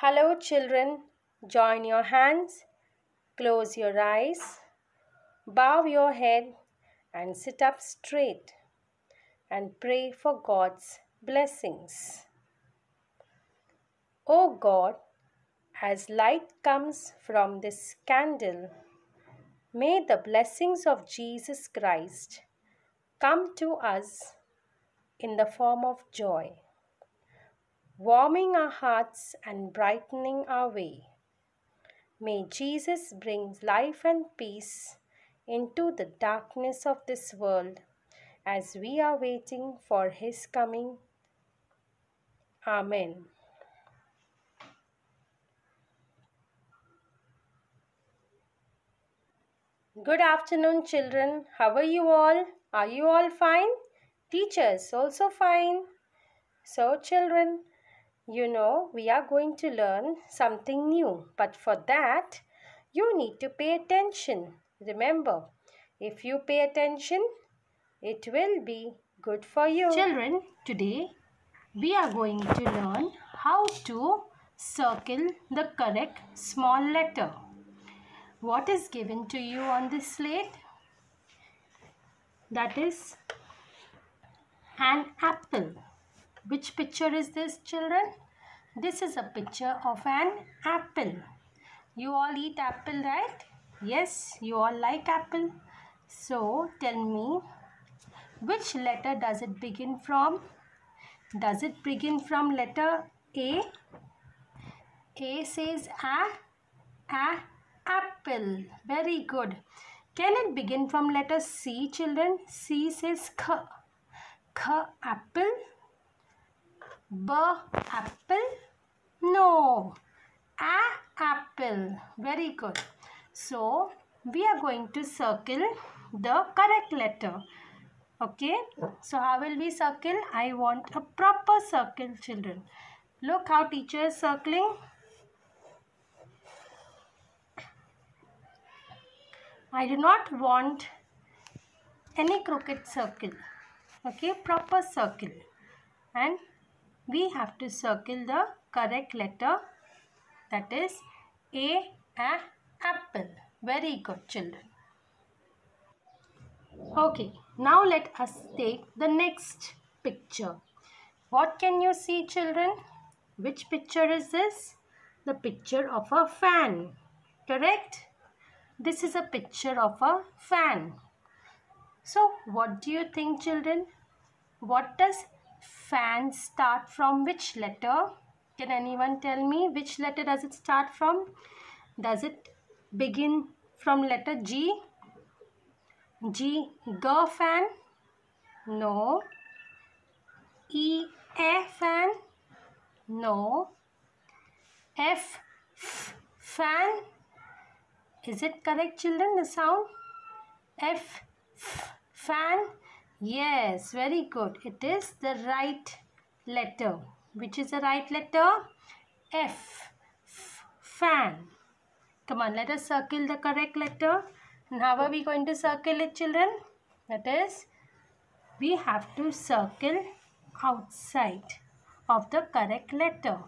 Hello, children. Join your hands, close your eyes, bow your head, and sit up straight and pray for God's blessings. O God, as light comes from this candle, may the blessings of Jesus Christ come to us in the form of joy, warming our hearts and brightening our way. May Jesus bring life and peace into the darkness of this world as we are waiting for His coming. Amen. Good afternoon, children. How are you all? Are you all fine? Teachers also fine. So, children, we are going to learn something new. But for that, you need to pay attention. Remember, if you pay attention, it will be good for you. Children, today we are going to learn how to circle the correct small letter. What is given to you on this slate? That is an apple. Which picture is this, children? This is a picture of an apple. You all eat apple, right? Yes, you all like apple. So, tell me, which letter does it begin from? Does it begin from letter A? A says apple. Very good. Can it begin from letter C, children? C says apple. B apple. No. Apple. Very good. So, we are going to circle the correct letter. Okay. So, how will we circle? I want a proper circle, children. Look how teacher is circling. I do not want any crooked circle. Okay, proper circle. And we have to circle the correct letter. That is apple. Very good, children. Okay, now let us take the next picture. What can you see, children? Which picture is this? The picture of a fan. Correct? This is a picture of a fan. So, what do you think, children? What does fan start from? Which letter? Can anyone tell me which letter does it start from? Does it begin from letter G? G, fan? No. A fan? No. F, fan? Is it correct, children, the sound? F, fan? Yes, very good. It is the right letter. Which is the right letter? F, fan. Come on, let us circle the correct letter. And how are we going to circle it, children? That is, we have to circle outside of the correct letter.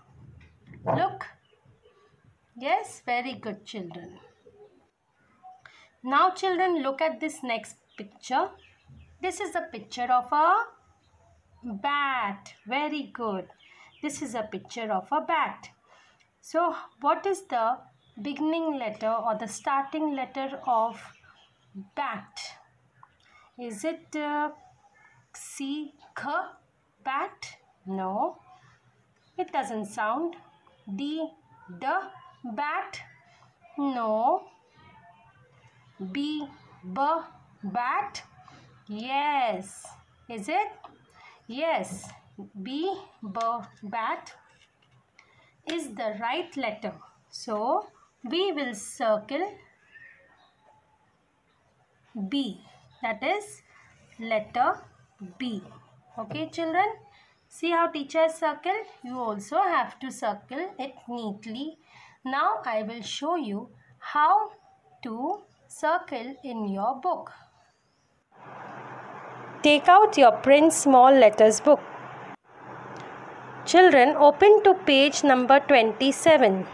Look. Yes, very good, children. Now, children, look at this next picture. This is a picture of a bat. Very good. This is a picture of a bat. So, what is the beginning letter or the starting letter of bat? Is it C, bat? No. It doesn't sound. D, bat? No. B, bat? Yes. Is it? Yes. B, bat is the right letter. So, we will circle B. That is letter B. Okay, children? See how teacher circle? You also have to circle it neatly. Now, I will show you how to circle in your book. Take out your print small letters book. Children, open to page number 27.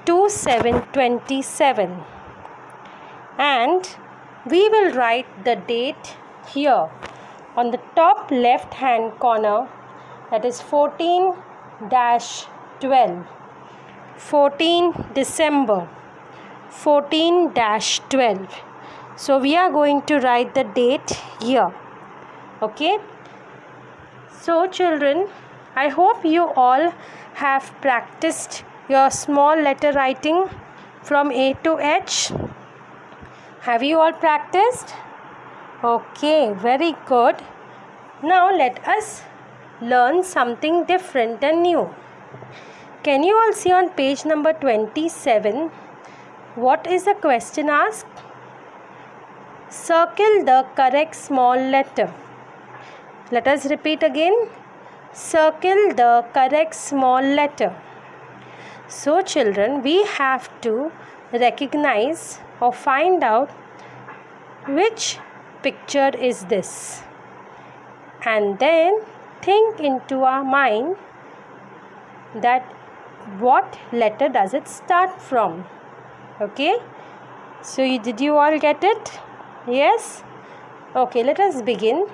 2727. And we will write the date here on the top left hand corner, that is 14-12. 14 December 14-12. So we are going to write the date here. Okay. So children, I hope you all have practiced your small letter writing from A to H. Have you all practiced? Okay, very good. Now let us learn something different and new. Can you all see on page number 27? What is the question asked? Circle the correct small letter. Let us repeat again. Circle the correct small letter. So children, we have to recognize or find out which picture is this, and then think into our mind that what letter does it start from. Okay, so did you all get it? Yes? Okay, let us begin.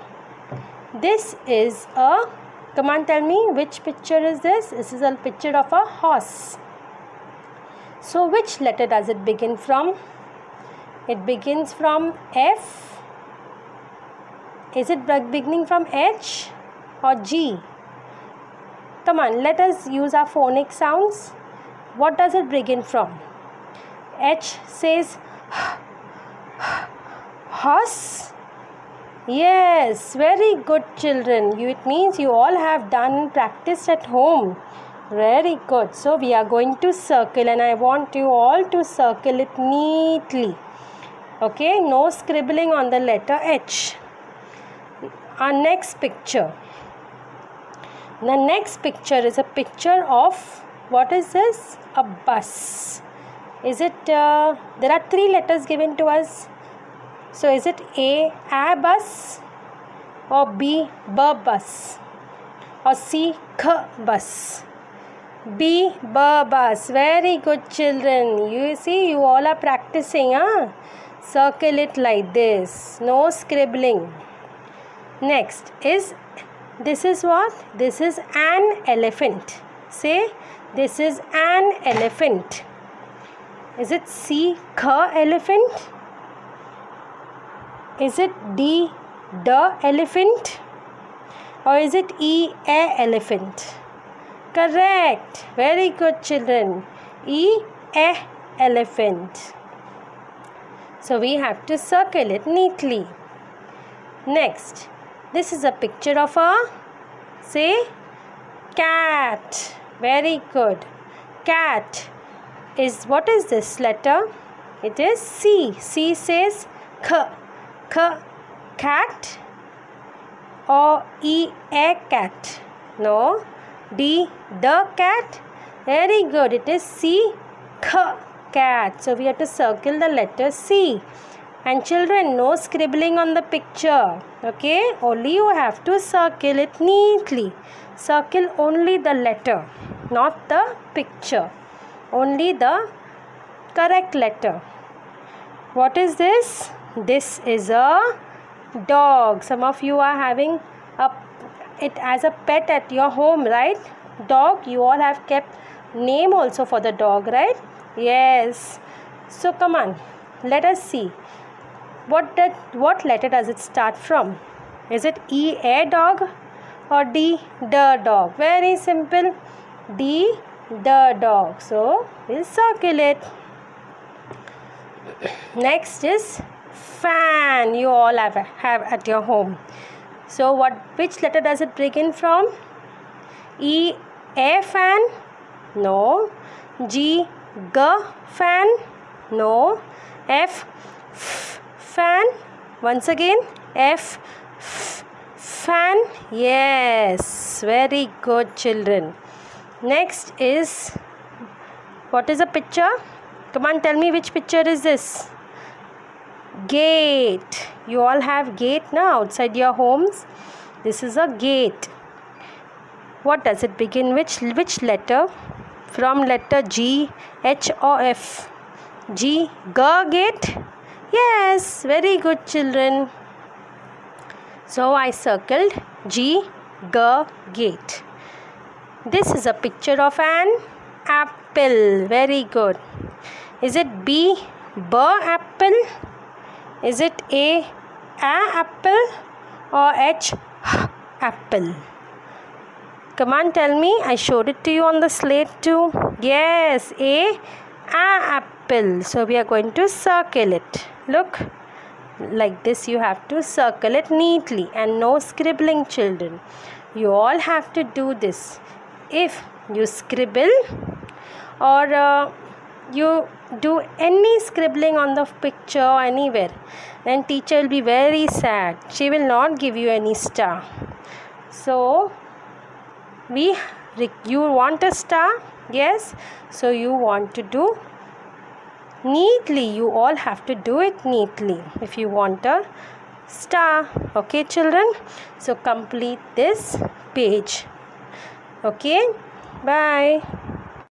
This is a, come on, tell me, which picture is this? This is a picture of a horse. So which letter does it begin from? It begins from F. Is it beginning from H or G? Come on, let us use our phonic sounds. What does it begin from? H says horse. Yes, very good children. It means you all have done practice at home. Very good. So we are going to circle, and I want you all to circle it neatly. Okay, no scribbling on the letter H. Our next picture. The next picture is a picture of, what is this? A bus. Is it, there are three letters given to us. So is it A bus, or B bus, or C bus? B bus. Very good children. You see, you all are practicing. Circle it like this. No scribbling. Next is, this is what? This is an elephant. Say, this is an elephant. Is it C elephant? Is it D the elephant? Or is it E elephant? Correct. Very good children. E elephant. So we have to circle it neatly. Next, this is a picture of a, say, cat. Very good. Cat is, what is this letter? It is C. C says cat, or E cat? No. D the cat? Very good. It is C cat. So we have to circle the letter C. And children, no scribbling on the picture. Okay, only you have to circle it neatly. Circle only the letter, not the picture. Only the correct letter. What is this? This is a dog. Some of you are having it as a pet at your home, right? Dog, you all have kept name also for the dog, right? Yes. So come on, let us see. What letter does it start from? Is it E a dog, or D the dog? Very simple. D the dog. So we'll circle it. Next is fan. You all have at your home. So which letter does it begin from? E a fan? No. G fan? No. F fan? Once again, F fan? Yes, very good children. Next is, what is a picture? Come on, tell me, which picture is this? Gate. You all have gate now outside your homes. This is a gate. What does it begin with? Which letter? From letter G, H or F? G. Gate? Yes, very good children. So I circled G, gate. This is a picture of an apple. Very good. Is it B, apple? Is it A, apple? Or H, apple? Come on, tell me. I showed it to you on the slate too. Yes, A, apple. So we are going to circle it. Look, like this you have to circle it neatly, and no scribbling, children. You all have to do this. If you scribble or you do any scribbling on the picture or anywhere, then teacher will be very sad. She will not give you any star. So you want a star? Yes. So you want to do neatly. You all have to do it neatly if you want a star. Okay, children? So complete this page. Okay, bye.